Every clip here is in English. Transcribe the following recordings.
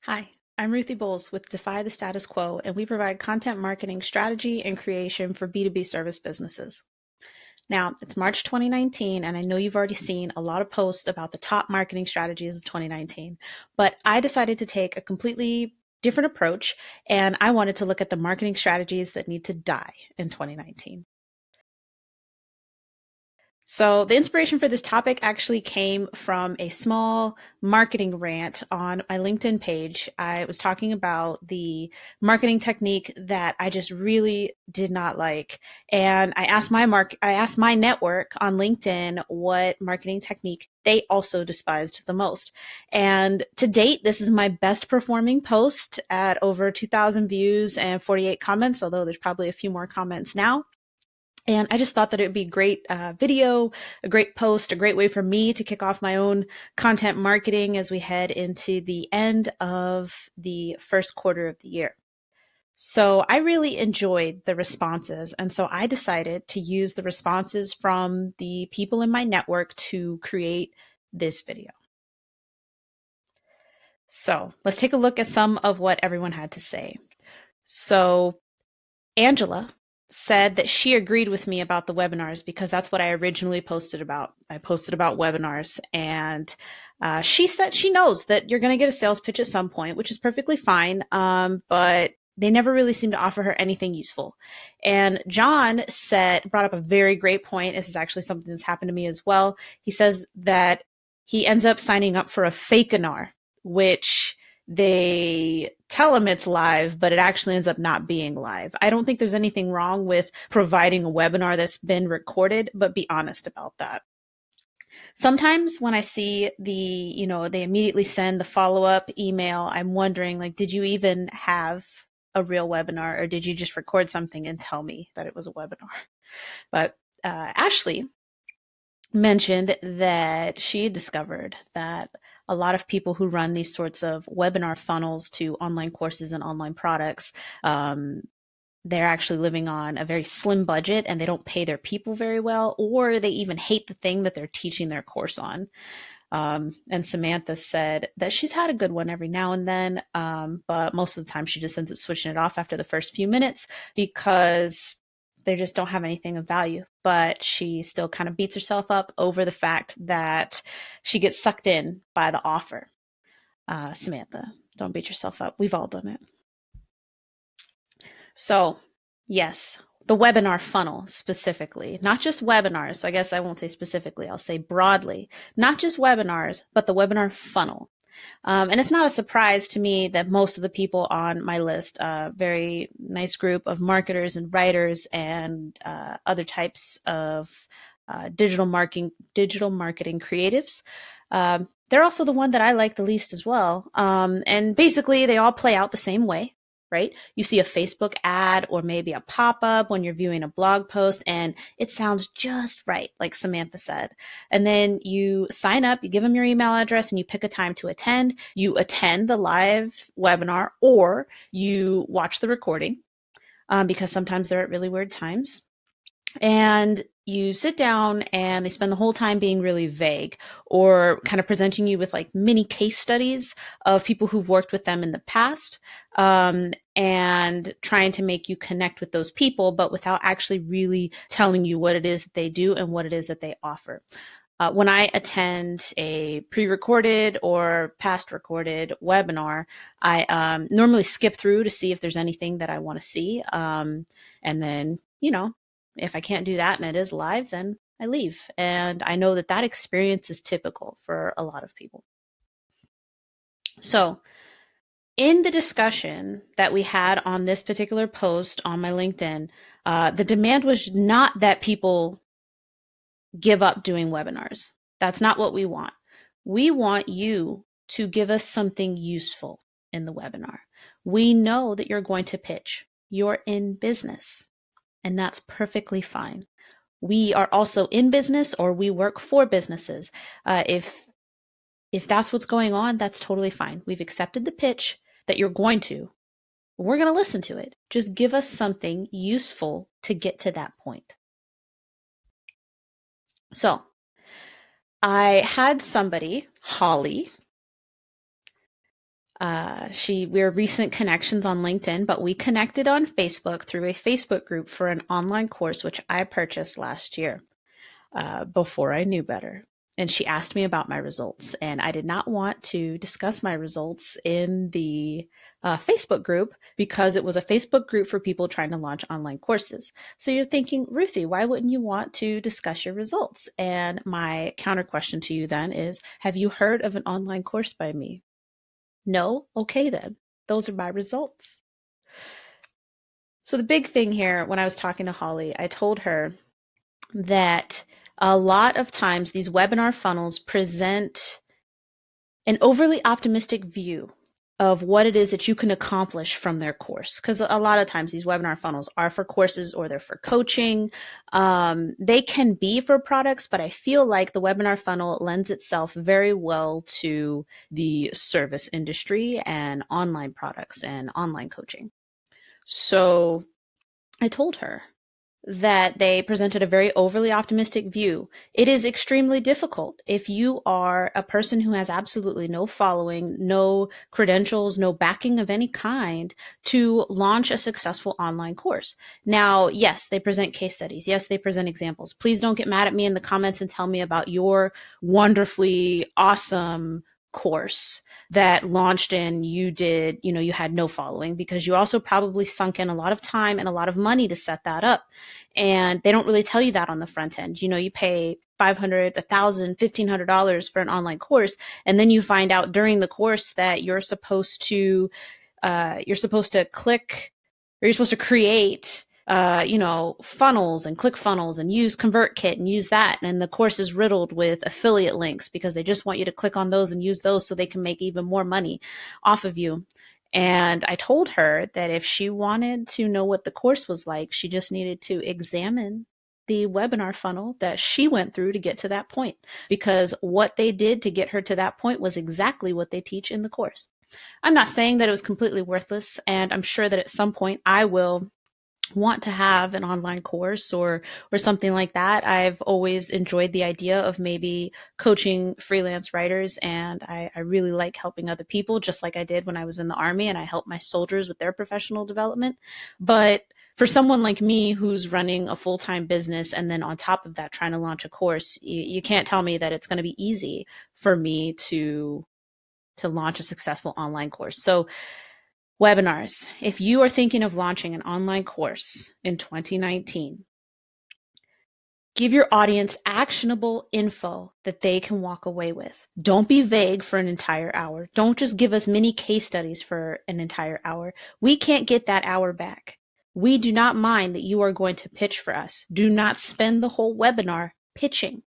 Hi, I'm Ruthie Bowles with Defy the Status Quo, and we provide content marketing strategy and creation for B2B service businesses. Now, it's March 2019, and I know you've already seen a lot of posts about the top marketing strategies of 2019, but I decided to take a completely different approach, and I wanted to look at the marketing strategies that need to die in 2019. So, the inspiration for this topic actually came from a small marketing rant on my LinkedIn page. I was talking about the marketing technique that I just really did not like. And I asked my network on LinkedIn what marketing technique they also despised the most. And to date, this is my best performing post at over 2,000 views and 48 comments, although there's probably a few more comments now. And I just thought that it would be a great video, a great post, a great way for me to kick off my own content marketing as we head into the end of the first quarter of the year. So I really enjoyed the responses. And so I decided to use the responses from the people in my network to create this video. So let's take a look at some of what everyone had to say. So Angela said that she agreed with me about the webinars because that's what I originally posted about. I posted about webinars, and she said she knows that you're going to get a sales pitch at some point, which is perfectly fine, but they never really seem to offer her anything useful. And John brought up a very great point. This is actually something that's happened to me as well. He says that he ends up signing up for a fakenar, which they tell him it's live, but it actually ends up not being live. I don't think there's anything wrong with providing a webinar that's been recorded, but be honest about that. Sometimes when I see they immediately send the follow-up email, I'm wondering, like, did you even have a real webinar, or did you just record something and tell me that it was a webinar? But Ashley mentioned that she discovered that a lot of people who run these sorts of webinar funnels to online courses and online products, they're actually living on a very slim budget, and they don't pay their people very well, or they even hate the thing that they're teaching their course on. And Samantha said that she's had a good one every now and then, but most of the time she just ends up switching it off after the first few minutes because they just don't have anything of value. But she still kind of beats herself up over the fact that she gets sucked in by the offer. Samantha, don't beat yourself up. We've all done it. So, yes, the webinar funnel specifically, not just webinars. So I guess I won't say specifically, I'll say broadly, not just webinars, but the webinar funnel. And it's not a surprise to me that most of the people on my list, a very nice group of marketers and writers and other types of digital marketing creatives, they're also the one that I like the least as well. And basically, they all play out the same way. Right? You see a Facebook ad or maybe a pop-up when you're viewing a blog post, and it sounds just right, like Samantha said. And then you sign up, you give them your email address, and you pick a time to attend. You attend the live webinar, or you watch the recording, because sometimes they're at really weird times. And you sit down and they spend the whole time being really vague or kind of presenting you with like mini case studies of people who've worked with them in the past, and trying to make you connect with those people, but without actually really telling you what it is that they do and what it is that they offer. When I attend a pre-recorded or past recorded webinar, I normally skip through to see if there's anything that I want to see. And then, if I can't do that and it is live, then I leave. And I know that that experience is typical for a lot of people. So in the discussion that we had on this particular post on my LinkedIn, the demand was not that people give up doing webinars. That's not what we want. We want you to give us something useful in the webinar. We know that you're going to pitch. You're in business, and that's perfectly fine. We are also in business, or we work for businesses. If that's what's going on, that's totally fine. We've accepted the pitch that you're going to. We're going to listen to it. Just give us something useful to get to that point. So I had somebody, Holly, We're recent connections on LinkedIn, but we connected on Facebook through a Facebook group for an online course, which I purchased last year, before I knew better. And she asked me about my results, and I did not want to discuss my results in the Facebook group because it was a Facebook group for people trying to launch online courses. So you're thinking, Ruthie, why wouldn't you want to discuss your results? And my counter question to you then is, have you heard of an online course by me? No? Okay, then. Those are my results. So the big thing here, when I was talking to Holly, I told her that a lot of times these webinar funnels present an overly optimistic view of what it is that you can accomplish from their course. Because a lot of times these webinar funnels are for courses or they're for coaching. They can be for products, but I feel like the webinar funnel lends itself very well to the service industry and online products and online coaching. So I told her that they presented a very overly optimistic view. It is extremely difficult if you are a person who has absolutely no following, no credentials, no backing of any kind to launch a successful online course. Now, yes, they present case studies. Yes, they present examples. Please don't get mad at me in the comments and tell me about your wonderfully awesome course that launched and you had no following, because you also probably sunk in a lot of time and a lot of money to set that up. And they don't really tell you that on the front end. You pay $500, $1,000, $1,500 for an online course. And then you find out during the course that you're supposed to click, or you're supposed to create funnels and click funnels and use ConvertKit and use that. And the course is riddled with affiliate links because they just want you to click on those and use those so they can make even more money off of you. And I told her that if she wanted to know what the course was like, she just needed to examine the webinar funnel that she went through to get to that point, because what they did to get her to that point was exactly what they teach in the course. I'm not saying that it was completely worthless, and I'm sure that at some point I will want to have an online course or something like that. I've always enjoyed the idea of maybe coaching freelance writers, and I really like helping other people, just like I did when I was in the Army and I helped my soldiers with their professional development. But for someone like me who's running a full-time business and then on top of that trying to launch a course, you can't tell me that it's going to be easy for me to launch a successful online course. So webinars. If you are thinking of launching an online course in 2019, give your audience actionable info that they can walk away with. Don't be vague for an entire hour. Don't just give us mini case studies for an entire hour. We can't get that hour back. We do not mind that you are going to pitch for us. Do not spend the whole webinar pitching.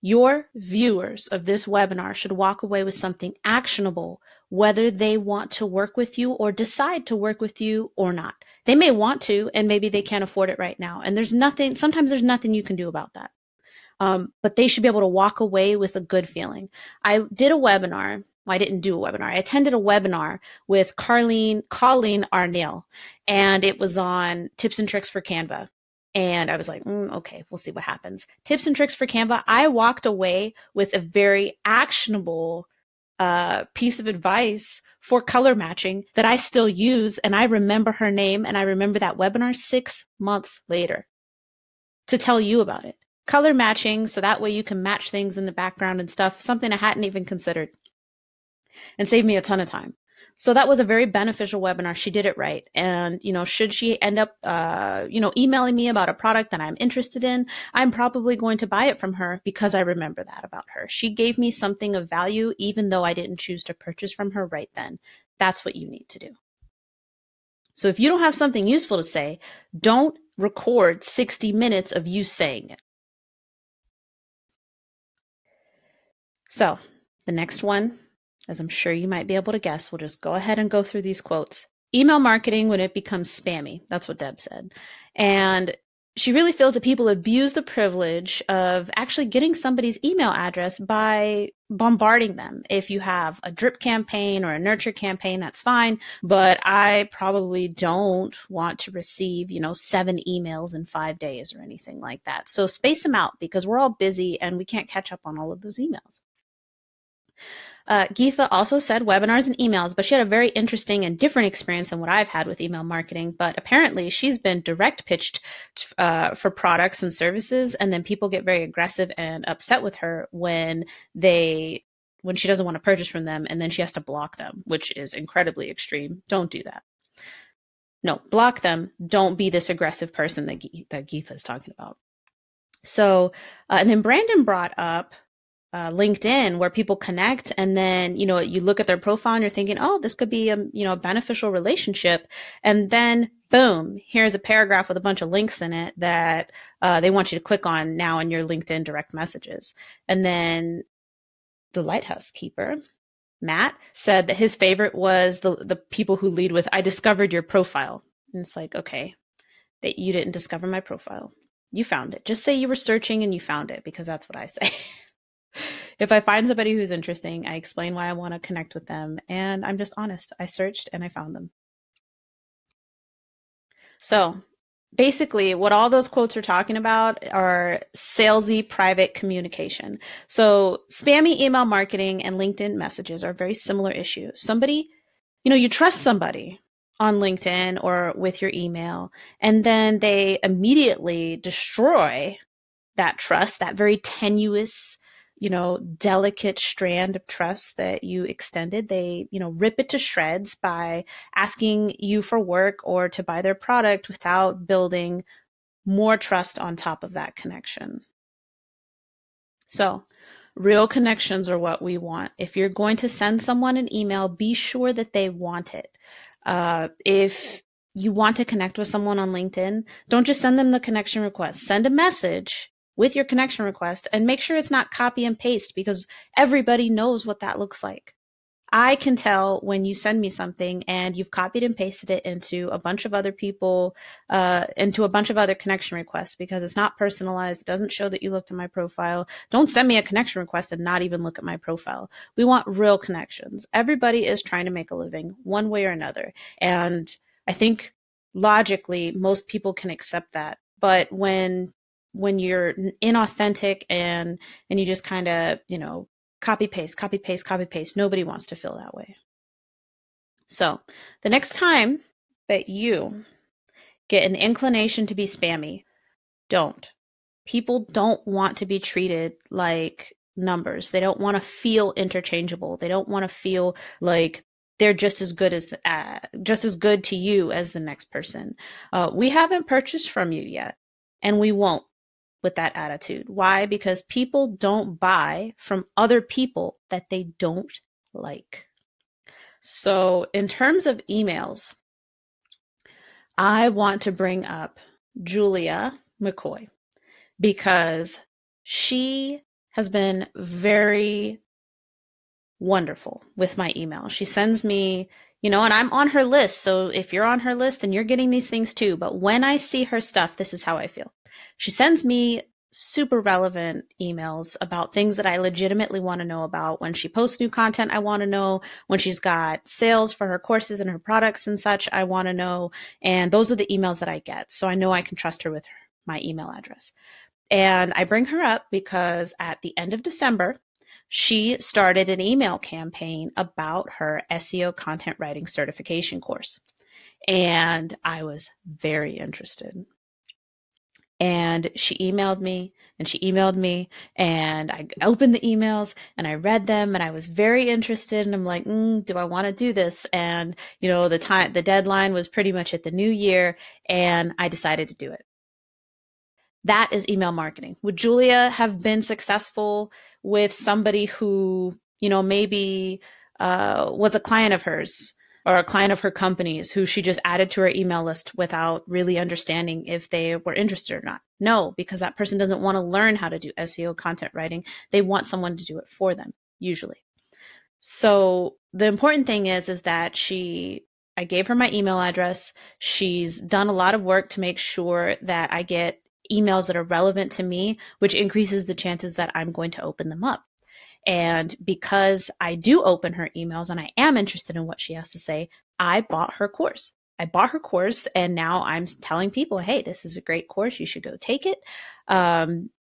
Your viewers of this webinar should walk away with something actionable, whether they want to work with you or decide to work with you or not. They may want to, and maybe they can't afford it right now. And sometimes there's nothing you can do about that. But they should be able to walk away with a good feeling. I did a webinar. Well, I didn't do a webinar. I attended a webinar with Colleen Arnell, and it was on tips and tricks for Canva. And I was like, okay, we'll see what happens. Tips and tricks for Canva. I walked away with a very actionable piece of advice for color matching that I still use. And I remember her name, and I remember that webinar 6 months later to tell you about it. Color matching, so that way you can match things in the background and stuff, something I hadn't even considered, and saved me a ton of time. So that was a very beneficial webinar. She did it right. And, should she end up, emailing me about a product that I'm interested in, I'm probably going to buy it from her because I remember that about her. She gave me something of value, even though I didn't choose to purchase from her right then. That's what you need to do. So if you don't have something useful to say, don't record 60 minutes of you saying it. So the next one, as I'm sure you might be able to guess, we'll just go ahead and go through these quotes. Email marketing when it becomes spammy. That's what Deb said. And she really feels that people abuse the privilege of actually getting somebody's email address by bombarding them. If you have a drip campaign or a nurture campaign, that's fine. But I probably don't want to receive, 7 emails in 5 days or anything like that. So space them out, because we're all busy and we can't catch up on all of those emails. Geetha also said webinars and emails, but she had a very interesting and different experience than what I've had with email marketing. But apparently she's been direct pitched for products and services, and then people get very aggressive and upset with her when she doesn't want to purchase from them, and then she has to block them, which is incredibly extreme. Don't do that. No, block them. Don't be this aggressive person that Geetha is talking about. So, and then Brandon brought up LinkedIn, where people connect, and then you look at their profile and you're thinking, oh, this could be a beneficial relationship, and then boom, here's a paragraph with a bunch of links in it that they want you to click on now in your LinkedIn direct messages. And then the lighthouse keeper, Matt, said that his favorite was the people who lead with, I discovered your profile. And it's like, okay, that you didn't discover my profile. You found it. Just say you were searching and you found it, because that's what I say. If I find somebody who's interesting, I explain why I want to connect with them, and I'm just honest. I searched and I found them. So basically, what all those quotes are talking about are salesy private communication. So spammy email marketing and LinkedIn messages are very similar issues. Somebody, you trust somebody on LinkedIn or with your email, and then they immediately destroy that trust, that very tenuous, delicate strand of trust that you extended. They, rip it to shreds by asking you for work or to buy their product without building more trust on top of that connection. So real connections are what we want. If you're going to send someone an email, be sure that they want it. If you want to connect with someone on LinkedIn, don't just send them the connection request. Send a message with your connection request and make sure it's not copy and paste, because everybody knows what that looks like. I can tell when you send me something and you've copied and pasted it into a bunch of other people, into a bunch of other connection requests, because it's not personalized. It doesn't show that you looked at my profile. Don't send me a connection request and not even look at my profile. We want real connections. Everybody is trying to make a living one way or another. And I think logically, most people can accept that. But when you're inauthentic and you just kind of, copy paste, nobody wants to feel that way. So the next time that you get an inclination to be spammy, don't. People don't want to be treated like numbers. They don't want to feel interchangeable. They don't want to feel like they're just as good to you as the next person. We haven't purchased from you yet, and we won't with that attitude. Why? Because people don't buy from other people that they don't like. So in terms of emails, I want to bring up Julia McCoy, because she has been very wonderful with my email. She sends me, and I'm on her list. So if you're on her list, then you're getting these things too. But when I see her stuff, this is how I feel. She sends me super relevant emails about things that I legitimately want to know about. When she posts new content, I want to know. When she's got sales for her courses and her products and such, I want to know. And those are the emails that I get. So I know I can trust her with my email address. And I bring her up because at the end of December, she started an email campaign about her SEO content writing certification course. And I was very interested. And she emailed me and I opened the emails and I read them and I was very interested, and I'm like, do I want to do this? And, the deadline was pretty much at the new year, and I decided to do it. That is email marketing. Would Julia have been successful with somebody who, maybe was a client of hers or a client of her company's who she just added to her email list without really understanding if they were interested or not? No, because that person doesn't want to learn how to do SEO content writing. They want someone to do it for them, usually. So the important thing is that I gave her my email address. She's done a lot of work to make sure that I get emails that are relevant to me, which increases the chances that I'm going to open them up. And because I do open her emails and I am interested in what she has to say, I bought her course. And now I'm telling people, hey, this is a great course. You should go take it.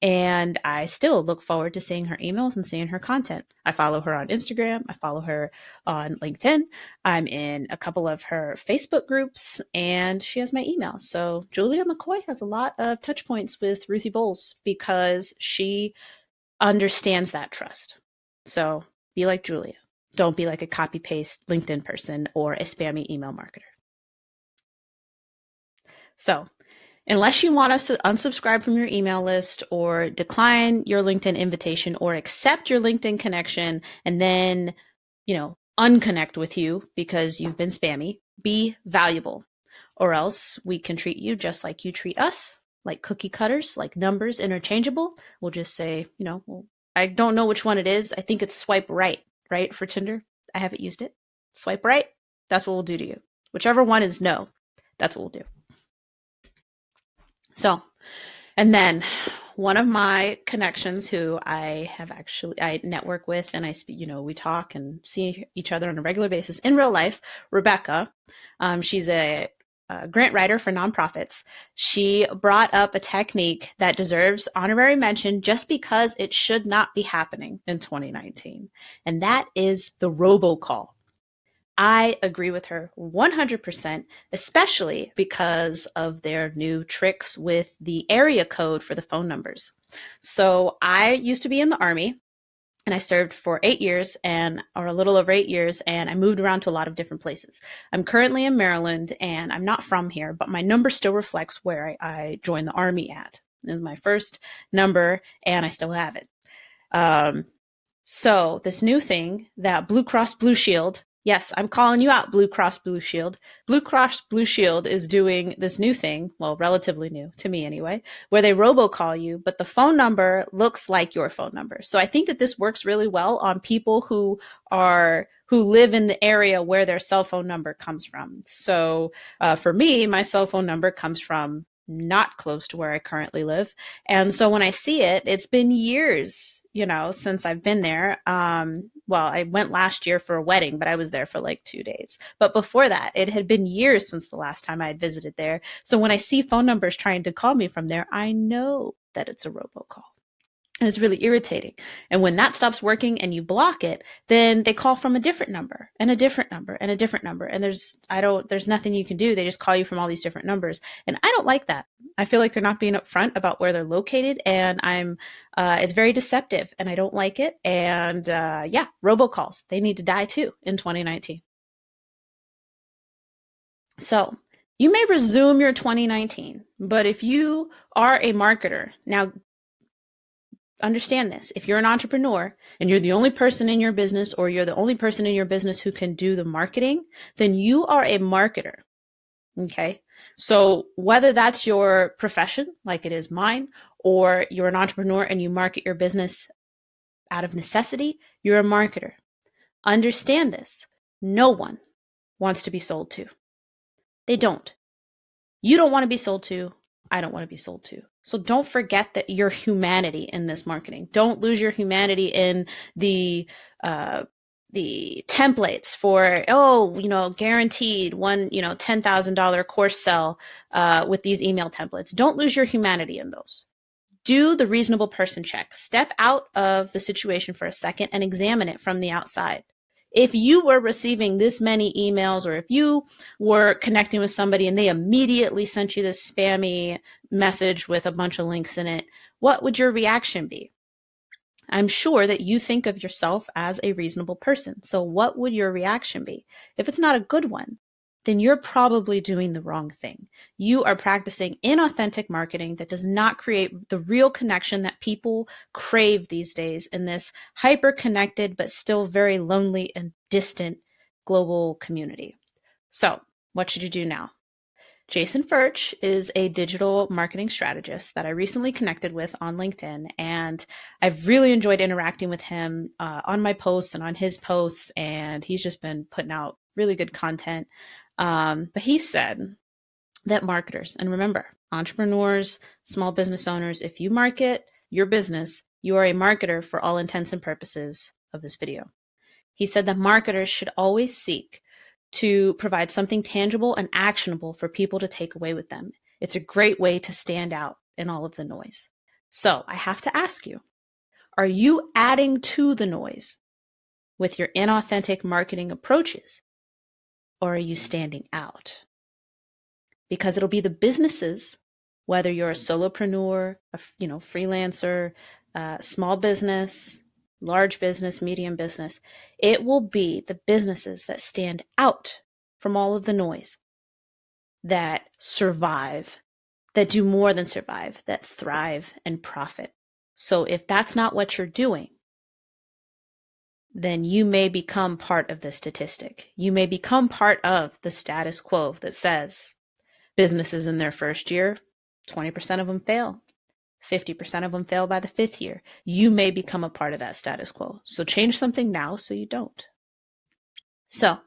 And I still look forward to seeing her emails and seeing her content. I follow her on Instagram. I follow her on LinkedIn. I'm in a couple of her Facebook groups, and she has my email. So Julia McCoy has a lot of touch points with Ruthie Bowles because she understands that trust. So be like Julia. Don't be like a copy paste LinkedIn person or a spammy email marketer. So unless you want us to unsubscribe from your email list or decline your LinkedIn invitation or accept your LinkedIn connection and then, unconnect with you because you've been spammy, be valuable. Or else we can treat you just like you treat us, like cookie cutters, like numbers interchangeable. We'll just say, I don't know which one it is. I think it's swipe right for Tinder. I haven't used it. Swipe right. That's what we'll do to you. Whichever one is no, that's what we'll do. So, and then one of my connections who I network with and we talk and see each other on a regular basis in real life, Rebecca, she's a grant writer for nonprofits. She brought up a technique that deserves honorary mention just because it should not be happening in 2019. And that is the robocall. I agree with her 100%, especially because of their new tricks with the area code for the phone numbers. So I used to be in the Army and I served for 8 years or a little over 8 years, and I moved around to a lot of different places. I'm currently in Maryland and I'm not from here, but my number still reflects where I joined the Army at. This is my first number and I still have it. So this new thing that Blue Cross Blue Shield, yes, I'm calling you out, Blue Cross Blue Shield. Blue Cross Blue Shield is doing this new thing, well, relatively new to me anyway, where they robocall you, but the phone number looks like your phone number. So I think that this works really well on people who live in the area where their cell phone number comes from. So for me, my cell phone number comes from not close to where I currently live. And so when I see it, it's been years, since I've been there. Well, I went last year for a wedding, but I was there for like 2 days. But before that, it had been years since the last time I had visited there. So when I see phone numbers trying to call me from there, I know that it's a robocall. And it's really irritating. And when that stops working and you block it, then they call from a different number and a different number and a different number. And there's nothing you can do. They just call you from all these different numbers. And I don't like that. I feel like they're not being upfront about where they're located. And it's very deceptive and I don't like it. And robocalls, they need to die too in 2019. So you may resume your 2019, but if you are a marketer, now understand this. If you're an entrepreneur and you're the only person in your business or you're the only person in your business who can do the marketing, then you are a marketer. Okay. So whether that's your profession, like it is mine, or you're an entrepreneur and you market your business out of necessity, you're a marketer. Understand this. No one wants to be sold to. They don't. You don't want to be sold to. I don't want to be sold to. So don't forget that your humanity in this marketing. Don't lose your humanity in the templates for, guaranteed one, $10,000 course sell with these email templates. Don't lose your humanity in those. Do the reasonable person check. Step out of the situation for a second and examine it from the outside. If you were receiving this many emails, or if you were connecting with somebody and they immediately sent you this spammy message with a bunch of links in it, what would your reaction be? I'm sure that you think of yourself as a reasonable person. So what would your reaction be? If it's not a good one, then you're probably doing the wrong thing. You are practicing inauthentic marketing that does not create the real connection that people crave these days in this hyper-connected but still very lonely and distant global community. So what should you do now? Jason Furch is a digital marketing strategist that I recently connected with on LinkedIn, and I've really enjoyed interacting with him on my posts and on his posts, and he's just been putting out really good content. But he said that marketers, and remember, entrepreneurs, small business owners, if you market your business, you are a marketer for all intents and purposes of this video. He said that marketers should always seek to provide something tangible and actionable for people to take away with them. It's a great way to stand out in all of the noise. So I have to ask you, are you adding to the noise with your inauthentic marketing approaches, or are you standing out? Because it'll be the businesses, whether you're a solopreneur, a freelancer, small business, large business, medium business, it will be the businesses that stand out from all of the noise, that survive, that do more than survive, that thrive and profit. So if that's not what you're doing, then you may become part of the statistic. You may become part of the status quo that says businesses in their first year, 20% of them fail. 50% of them fail by the 5th year. You may become a part of that status quo. So change something now so you don't. So,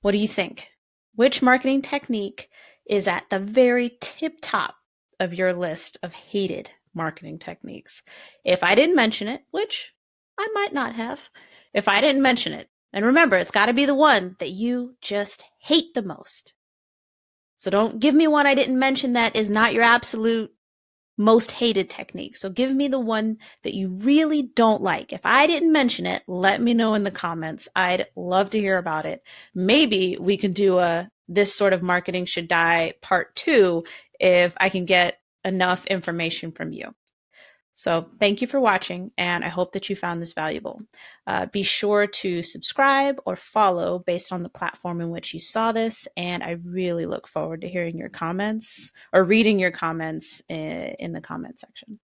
what do you think? Which marketing technique is at the very tip top of your list of hated marketing techniques? If I didn't mention it, which I might not have, if I didn't mention it, and remember, it's got to be the one that you just hate the most. So don't give me one I didn't mention that is not your absolute most hated technique. So give me the one that you really don't like. If I didn't mention it, let me know in the comments. I'd love to hear about it. Maybe we can do a This Sort of Marketing Should Die part 2 if I can get enough information from you. So thank you for watching, and I hope that you found this valuable. Be sure to subscribe or follow based on the platform in which you saw this, and I really look forward to hearing your comments or reading your comments in the comment section.